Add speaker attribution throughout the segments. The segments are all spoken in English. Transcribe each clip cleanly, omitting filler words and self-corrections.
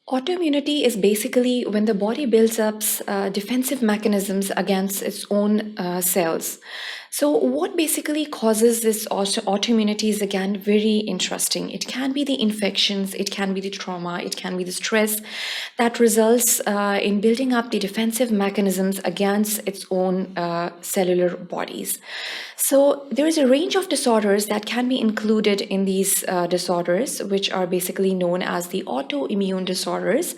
Speaker 1: Autoimmunity is basically when the body builds up defensive mechanisms against its own cells. So, what basically causes this autoimmunity is again very interesting. It can be the infections, it can be the trauma, it can be the stress that results in building up the defensive mechanisms against its own cellular bodies. So, there is a range of disorders that can be included in these disorders, which are basically known as the autoimmune disorders.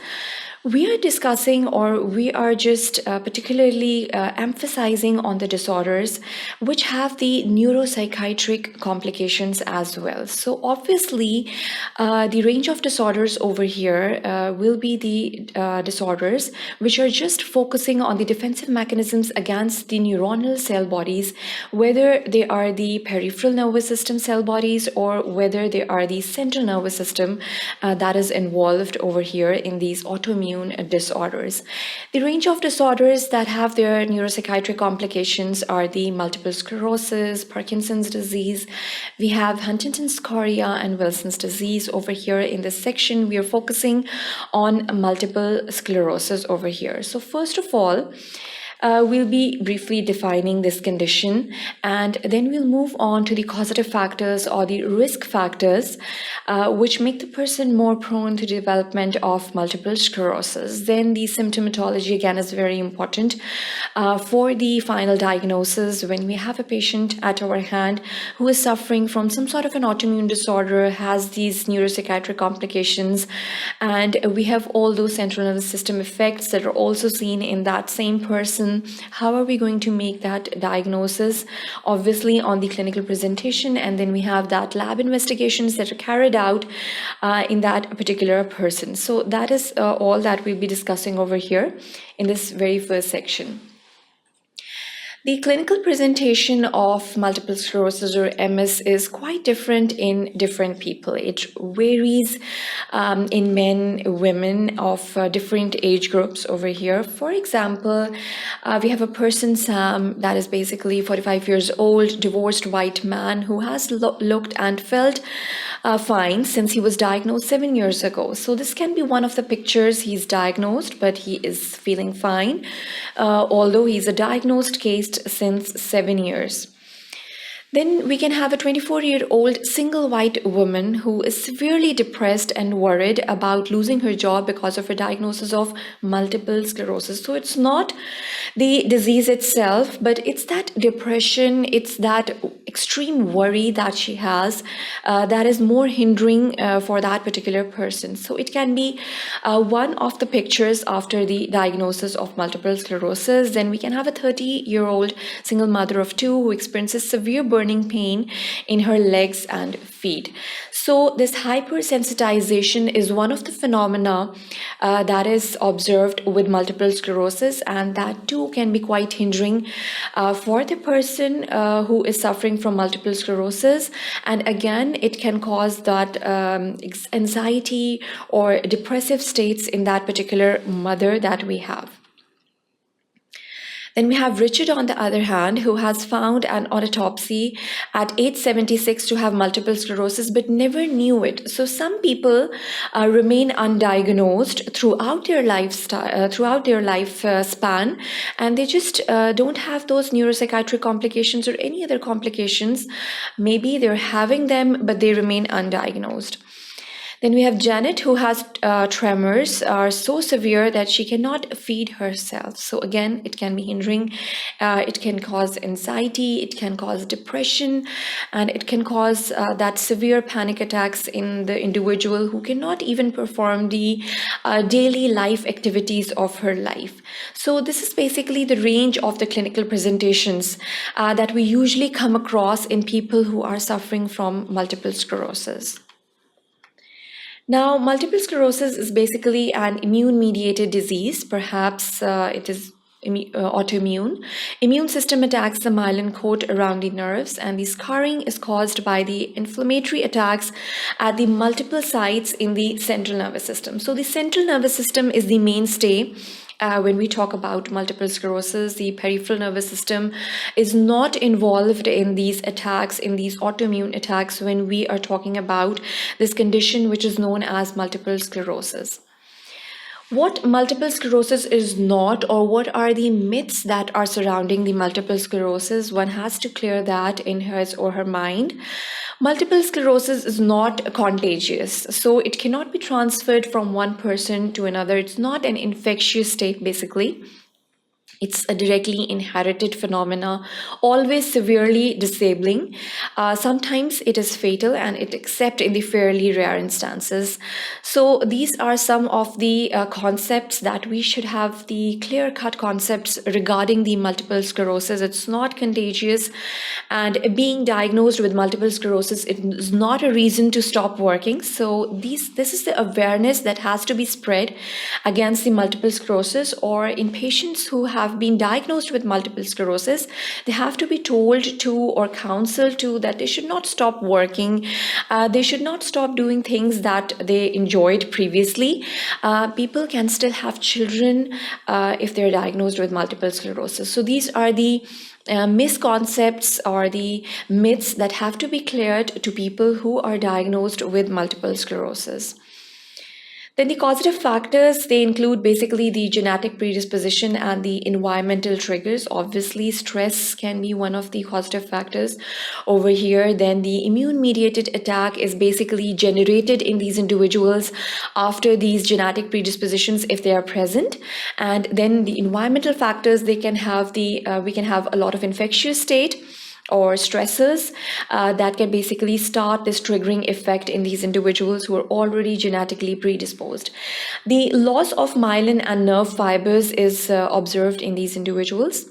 Speaker 1: We are discussing, or we are just particularly emphasizing on the disorders which have the neuropsychiatric complications as well. So, obviously, the range of disorders over here will be the disorders which are just focusing on the defensive mechanisms against the neuronal cell bodies, whether they are the peripheral nervous system cell bodies or whether they are the central nervous system that is involved over here in these autoimmune disorders. The range of disorders that have their neuropsychiatric complications are the multiple sclerosis, Parkinson's disease. We have Huntington's chorea and Wilson's disease over here. In this section, we are focusing on multiple sclerosis over here. So first of all, we'll be briefly defining this condition, and then we'll move on to the causative factors or the risk factors which make the person more prone to development of multiple sclerosis. Then the symptomatology again is very important for the final diagnosis. When we have a patient at our hand who is suffering from some sort of an autoimmune disorder, has these neuropsychiatric complications, and we have all those central nervous system effects that are also seen in that same person, how are we going to make that diagnosis? Obviously on the clinical presentation, and then we have that lab investigations that are carried out in that particular person. So that is all that we'll be discussing over here in this very first section. The clinical presentation of multiple sclerosis or MS is quite different in different people. It varies in men, women of different age groups over here. For example, we have a person, Sam, that is basically 45 years old, divorced white man who has looked and felt fine since he was diagnosed 7 years ago. So this can be one of the pictures. He's diagnosed, but he is feeling fine, although he's a diagnosed case since 7 years. Then we can have a 24-year-old single white woman who is severely depressed and worried about losing her job because of her diagnosis of multiple sclerosis. So it's not the disease itself, but it's that depression, it's that extreme worry that she has that is more hindering for that particular person. So it can be one of the pictures after the diagnosis of multiple sclerosis. Then we can have a 30-year-old single mother of two who experiences severe burning pain in her legs and feet. So this hypersensitization is one of the phenomena that is observed with multiple sclerosis, and that too can be quite hindering for the person who is suffering from multiple sclerosis. And again, it can cause that anxiety or depressive states in that particular mother that we have. Then we have Richard, on the other hand, who has found an autopsy at age 76 to have multiple sclerosis, but never knew it. So some people remain undiagnosed throughout their lifespan, and they just don't have those neuropsychiatric complications or any other complications. Maybe they're having them, but they remain undiagnosed. Then we have Janet, who has tremors are so severe that she cannot feed herself. So again, it can be hindering. It can cause anxiety, it can cause depression, and it can cause that severe panic attacks in the individual who cannot even perform the daily life activities of her life. So this is basically the range of the clinical presentations that we usually come across in people who are suffering from multiple sclerosis. Now, multiple sclerosis is basically an immune-mediated disease. Perhaps it is autoimmune. Immune system attacks the myelin coat around the nerves, and the scarring is caused by the inflammatory attacks at the multiple sites in the central nervous system. So the central nervous system is the mainstay. When we talk about multiple sclerosis, the peripheral nervous system is not involved in these attacks, in these autoimmune attacks, when we are talking about this condition which is known as multiple sclerosis. What multiple sclerosis is not, or what are the myths that are surrounding the multiple sclerosis? One has to clear that in his or her mind. Multiple sclerosis is not contagious, so it cannot be transferred from one person to another. It's not an infectious state, basically. It's a directly inherited phenomena, always severely disabling. Sometimes it is fatal, and it except in the fairly rare instances. So these are some of the concepts that we should have, the clear-cut concepts regarding the multiple sclerosis. It's not contagious, and being diagnosed with multiple sclerosis is not a reason to stop working. So this is the awareness that has to be spread against the multiple sclerosis, or in patients who have been diagnosed with multiple sclerosis, they have to be told to or counseled to that they should not stop working. They should not stop doing things that they enjoyed previously. People can still have children if they're diagnosed with multiple sclerosis. So these are the misconceptions or the myths that have to be cleared to people who are diagnosed with multiple sclerosis. Then the causative factors, they include basically the genetic predisposition and the environmental triggers. Obviously, stress can be one of the causative factors over here. Then the immune-mediated attack is basically generated in these individuals after these genetic predispositions, if they are present. And then the environmental factors, they can have we can have a lot of infectious state or stresses that can basically start this triggering effect in these individuals who are already genetically predisposed. The loss of myelin and nerve fibers is observed in these individuals.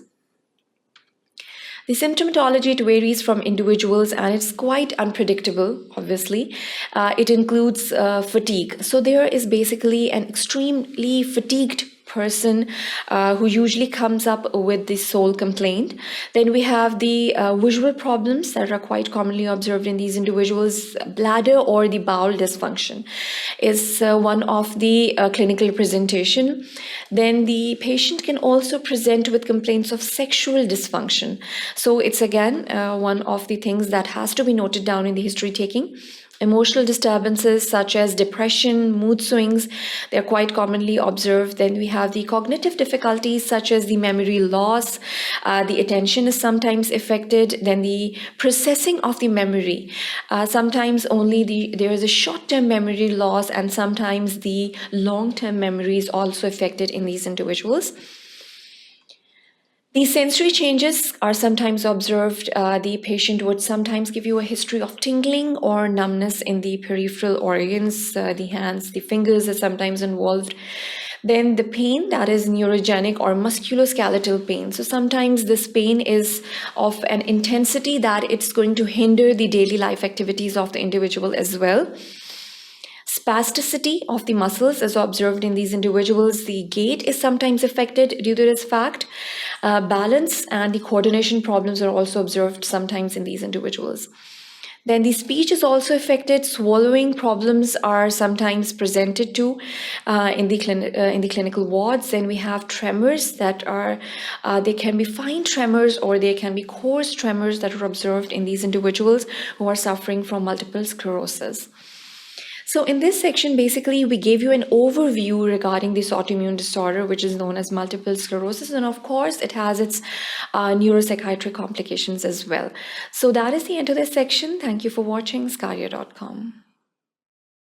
Speaker 1: The symptomatology, it varies from individuals, and it's quite unpredictable, obviously. It includes fatigue. So there is basically an extremely fatigued person who usually comes up with this sole complaint. Then we have the visual problems that are quite commonly observed in these individuals. Bladder or the bowel dysfunction is one of the clinical presentation. Then the patient can also present with complaints of sexual dysfunction. So it's again one of the things that has to be noted down in the history taking. Emotional disturbances such as depression, mood swings, they're quite commonly observed. Then we have the cognitive difficulties such as the memory loss, the attention is sometimes affected, then the processing of the memory. Sometimes only there is a short-term memory loss, and sometimes the long-term memory is also affected in these individuals. These sensory changes are sometimes observed. The patient would sometimes give you a history of tingling or numbness in the peripheral organs, the hands, the fingers are sometimes involved. Then the pain, that is neurogenic or musculoskeletal pain. So sometimes this pain is of an intensity that it's going to hinder the daily life activities of the individual as well. Spasticity of the muscles is observed in these individuals. The gait is sometimes affected due to this fact. Balance and the coordination problems are also observed sometimes in these individuals. Then the speech is also affected. Swallowing problems are sometimes presented too in the clinical wards. Then we have tremors that are, they can be fine tremors or they can be coarse tremors that are observed in these individuals who are suffering from multiple sclerosis. So in this section, basically, we gave you an overview regarding this autoimmune disorder, which is known as multiple sclerosis. And of course, it has its neuropsychiatric complications as well. So that is the end of this section. Thank you for watching sqadia.com.